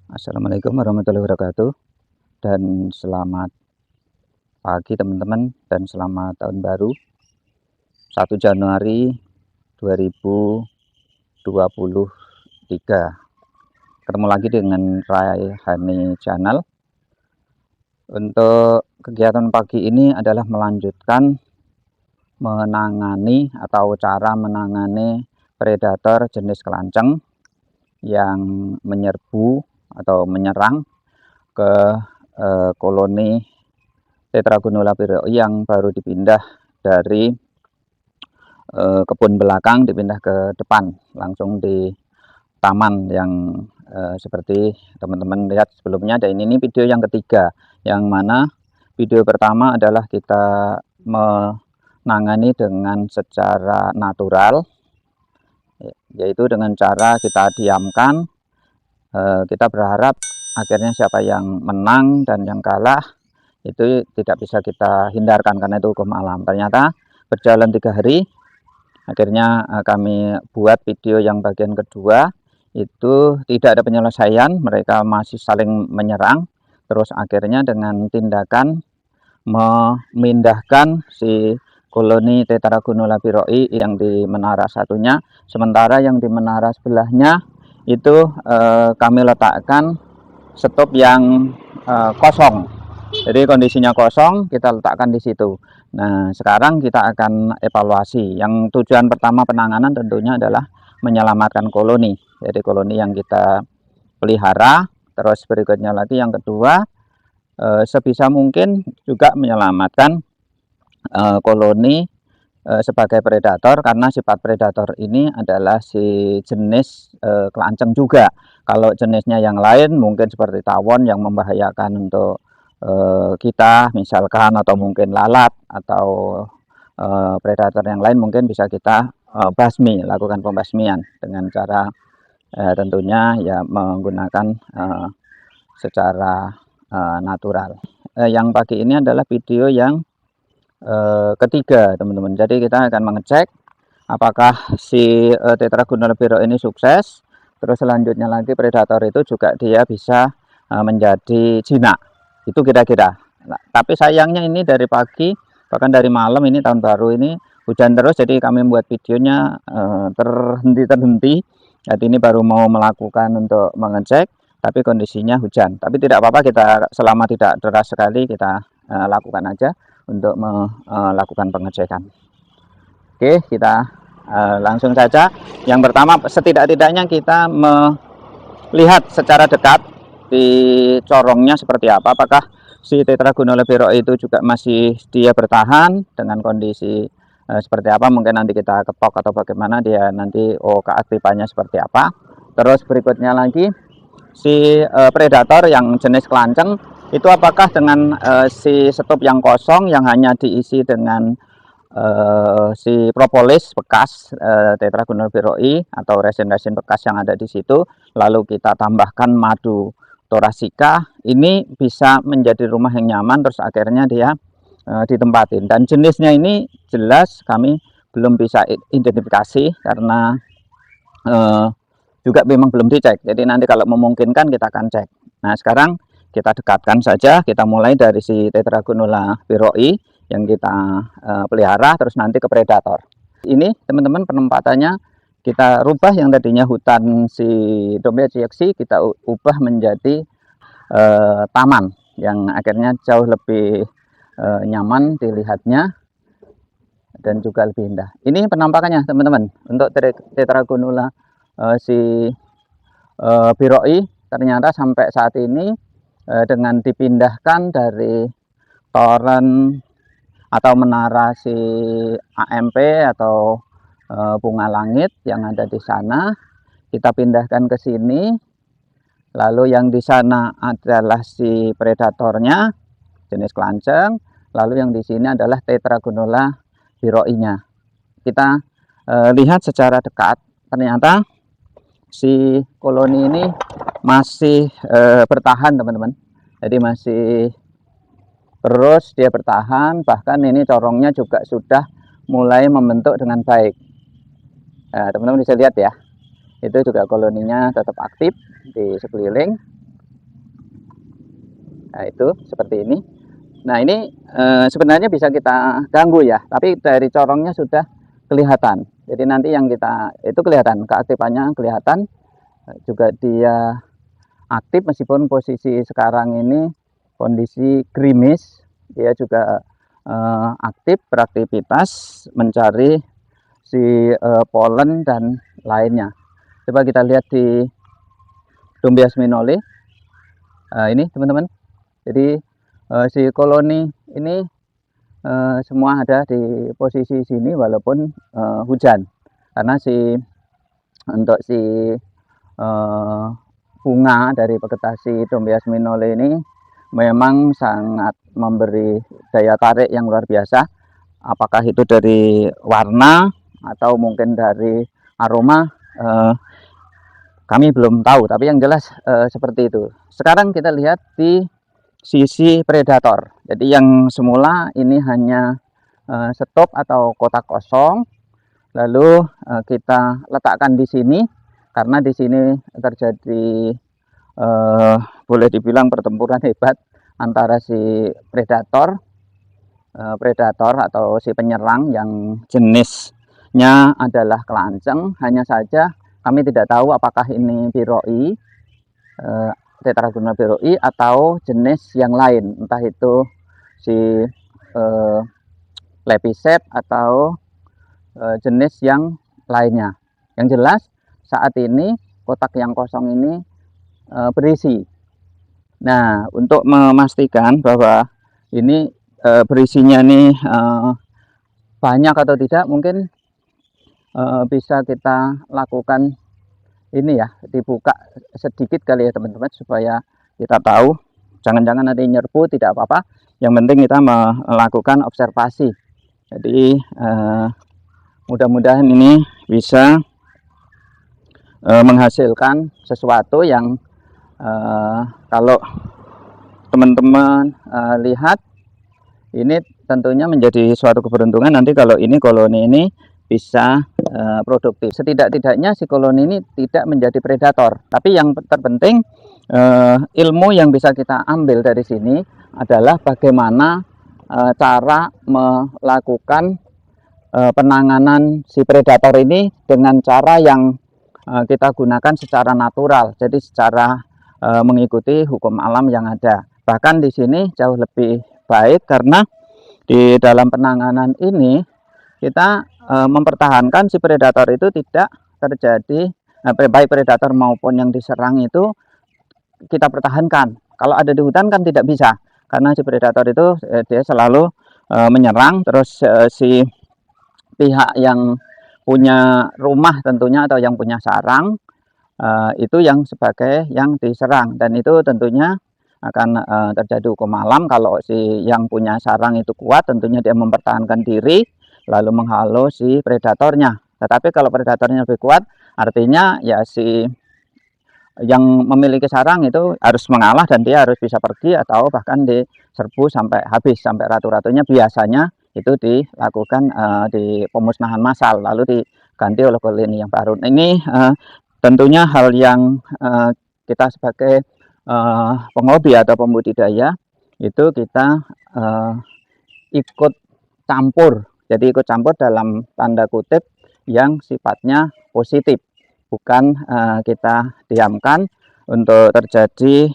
Assalamualaikum warahmatullahi wabarakatuh, dan selamat pagi teman-teman, dan selamat tahun baru 1 Januari 2023. Ketemu lagi dengan Raihani Channel. Untuk kegiatan pagi ini adalah melanjutkan menangani atau cara menangani predator jenis kelanceng yang menyerbu atau menyerang ke koloni Tetragonula piroi yang baru dipindah dari kebun belakang, dipindah ke depan, langsung di taman yang seperti teman-teman lihat sebelumnya. Dan ini video yang ketiga, yang mana video pertama adalah kita menangani dengan secara natural, yaitu dengan cara kita diamkan. Kita berharap akhirnya siapa yang menang dan yang kalah itu tidak bisa kita hindarkan karena itu hukum alam. Ternyata berjalan 3 hari, akhirnya kami buat video yang bagian kedua. Itu tidak ada penyelesaian, mereka masih saling menyerang. Terus akhirnya dengan tindakan memindahkan si koloni Tetragonula piroi yang di menara satunya, sementara yang di menara sebelahnya itu kami letakkan stop yang kosong. Jadi kondisinya kosong, kita letakkan di situ. Nah, sekarang kita akan evaluasi. Yang tujuan pertama penanganan tentunya adalah menyelamatkan koloni. Jadi koloni yang kita pelihara. Terus berikutnya lagi yang kedua, sebisa mungkin juga menyelamatkan koloni sebagai predator, karena sifat predator ini adalah si jenis kelanceng juga. Kalau jenisnya yang lain mungkin seperti tawon yang membahayakan untuk kita misalkan, atau mungkin lalat atau predator yang lain, mungkin bisa kita basmi, lakukan pembasmian dengan cara tentunya ya menggunakan secara natural. Yang pagi ini adalah video yang ketiga teman-teman. Jadi kita akan mengecek apakah si Tetragonula piroi ini sukses. Terus selanjutnya lagi predator itu juga dia bisa menjadi jinak. Itu kira-kira. Nah, tapi sayangnya ini dari pagi bahkan dari malam ini tahun baru ini hujan terus, jadi kami membuat videonya terhenti. Jadi ini baru mau melakukan untuk mengecek, tapi kondisinya hujan. Tapi tidak apa-apa, kita selama tidak deras sekali kita lakukan aja untuk melakukan pengecekan. Oke, kita langsung saja. Yang pertama, setidak-tidaknya kita melihat secara dekat di corongnya seperti apa. Apakah si Tetragonula piroi itu juga masih dia bertahan dengan kondisi seperti apa. Mungkin nanti kita ketok atau bagaimana dia nanti keaktifannya seperti apa. Terus berikutnya lagi, si predator yang jenis kelanceng itu apakah dengan si stop yang kosong yang hanya diisi dengan si propolis bekas Tetragonula piroi atau resin-resin bekas yang ada di situ, lalu kita tambahkan madu thoracea, ini bisa menjadi rumah yang nyaman. Terus akhirnya dia ditempatin. Dan jenisnya ini jelas kami belum bisa identifikasi karena juga memang belum dicek. Jadi nanti kalau memungkinkan kita akan cek. Nah, sekarang kita dekatkan saja. Kita mulai dari si Tetragonula piroi yang kita pelihara, terus nanti ke predator. Ini teman-teman penempatannya kita rubah, yang tadinya hutan si Domesticaceae kita ubah menjadi taman yang akhirnya jauh lebih nyaman dilihatnya dan juga lebih indah. Ini penampakannya teman-teman untuk Tetragonula si piroi. Ternyata sampai saat ini dengan dipindahkan dari toren atau menara si AMP atau bunga langit yang ada di sana, kita pindahkan ke sini. Lalu yang di sana adalah si predatornya jenis kelanceng, lalu yang di sini adalah Tetragonula piroi-nya. Kita lihat secara dekat, ternyata si koloni ini masih bertahan teman-teman. Jadi masih terus dia bertahan, bahkan ini corongnya juga sudah mulai membentuk dengan baik. Teman-teman bisa lihat ya, itu juga koloninya tetap aktif di sekeliling. Nah, itu seperti ini. Nah, ini sebenarnya bisa kita ganggu ya, tapi dari corongnya sudah kelihatan. Jadi nanti yang kita itu kelihatan, keaktifannya kelihatan, juga dia aktif meskipun posisi sekarang ini kondisi gerimis. Dia juga aktif beraktivitas mencari si polen dan lainnya. Coba kita lihat di Dombias minole. Ini teman-teman. Jadi si koloni ini semua ada di posisi sini walaupun hujan, karena untuk si bunga dari vegetasi Dombias minole ini memang sangat memberi daya tarik yang luar biasa. Apakah itu dari warna atau mungkin dari aroma, kami belum tahu, tapi yang jelas seperti itu. Sekarang kita lihat di sisi predator. Jadi yang semula ini hanya stop atau kotak kosong, lalu kita letakkan di sini karena di sini terjadi boleh dibilang pertempuran hebat antara si predator atau si penyerang yang jenisnya adalah kelanceng. Hanya saja kami tidak tahu apakah ini biroi, Tetragona biroi, atau jenis yang lain, entah itu si lepisep atau jenis yang lainnya. Yang jelas saat ini kotak yang kosong ini berisi. Nah, untuk memastikan bahwa ini berisinya nih banyak atau tidak, mungkin bisa kita lakukan ini ya, dibuka sedikit kali ya teman-teman, supaya kita tahu. Jangan-jangan nanti nyerbu, tidak apa-apa, yang penting kita melakukan observasi. Jadi mudah-mudahan ini bisa menghasilkan sesuatu yang kalau teman-teman lihat, ini tentunya menjadi suatu keberuntungan nanti kalau ini koloni ini bisa produktif. Setidak-tidaknya si koloni ini tidak menjadi predator. Tapi yang terpenting ilmu yang bisa kita ambil dari sini adalah bagaimana cara melakukan penanganan si predator ini dengan cara yang kita gunakan secara natural. Jadi secara mengikuti hukum alam yang ada. Bahkan di sini jauh lebih baik karena di dalam penanganan ini kita mempertahankan si predator itu tidak terjadi, baik predator maupun yang diserang itu kita pertahankan. Kalau ada di hutan kan tidak bisa, karena si predator itu dia selalu menyerang. Terus si pihak yang punya rumah tentunya atau yang punya sarang itu yang sebagai yang diserang, dan itu tentunya akan terjadi hukum alam. Kalau si yang punya sarang itu kuat, tentunya dia mempertahankan diri lalu menghalau si predatornya. Tetapi kalau predatornya lebih kuat, artinya ya si yang memiliki sarang itu harus mengalah dan dia harus bisa pergi atau bahkan diserbu sampai habis, sampai ratu-ratunya. Biasanya itu dilakukan di pemusnahan massal lalu diganti oleh koloni yang baru. Ini tentunya hal yang kita sebagai penghobi atau pembudidaya itu kita ikut campur. Jadi ikut campur dalam tanda kutip yang sifatnya positif, bukan kita diamkan untuk terjadi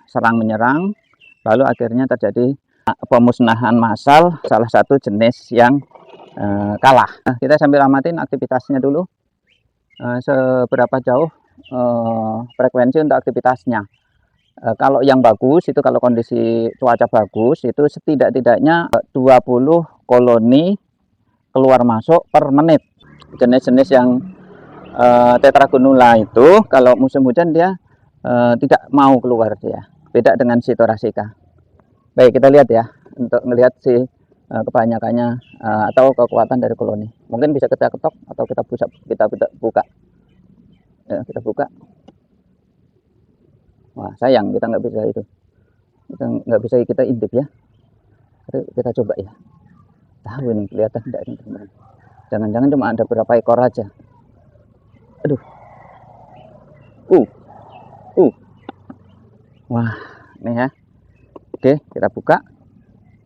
serang menyerang lalu akhirnya terjadi pemusnahan massal salah satu jenis yang kalah. Nah, kita sambil amatin aktivitasnya dulu, seberapa jauh frekuensi untuk aktivitasnya. Kalau yang bagus itu, kalau kondisi cuaca bagus itu setidak-tidaknya 20 koloni keluar masuk per menit. Jenis-jenis yang Tetragonula itu kalau musim hujan dia tidak mau keluar, dia beda dengan si Thoracica. Baik, kita lihat ya untuk melihat si kebanyakannya atau kekuatan dari koloni. Mungkin bisa kita ketok atau kita buka. Ya, kita buka. Wah, sayang kita nggak bisa itu. Kita nggak bisa kita intip ya. Kita coba ya. Tahu ini kelihatan tidak ini teman-teman. Jangan-jangan cuma ada beberapa ekor aja. Aduh. Wah. nih ya. Oke, kita buka.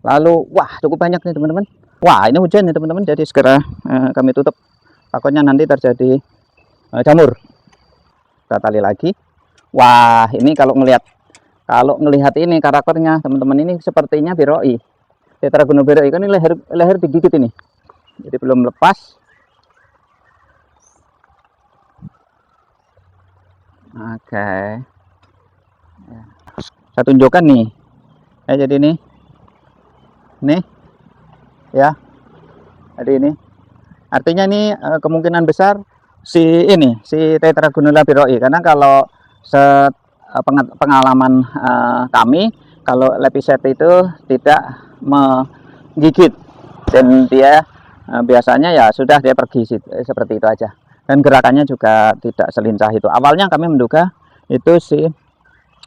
Lalu wah, cukup banyak nih teman-teman. Wah, ini hujan nih teman-teman, jadi segera kami tutup, takutnya nanti terjadi jamur. Kita tali lagi. Wah, ini kalau ngelihat ini karakternya teman-teman, ini sepertinya biroi. Tetragonal biroi kan ini leher digigit ini. Jadi belum lepas. Oke. Saya tunjukkan nih. Jadi nih ya. Jadi ini artinya ini kemungkinan besar si Tetragonal biroi, karena kalau pengalaman kami, kalau lepiset itu tidak menggigit dan dia biasanya ya sudah dia pergi seperti itu aja, dan gerakannya juga tidak selincah itu. Awalnya kami menduga itu si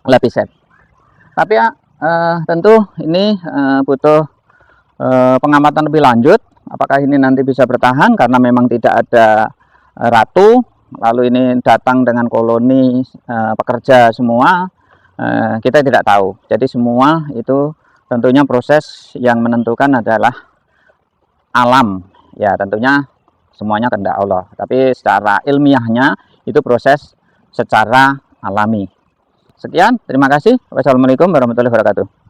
lepiset, tapi ya tentu ini butuh pengamatan lebih lanjut, apakah ini nanti bisa bertahan karena memang tidak ada ratu, lalu ini datang dengan koloni pekerja semua, kita tidak tahu. Jadi semua itu tentunya proses yang menentukan adalah alam, ya tentunya semuanya kehendak Allah, tapi secara ilmiahnya itu proses secara alami. Sekian, terima kasih. Wassalamualaikum warahmatullahi wabarakatuh.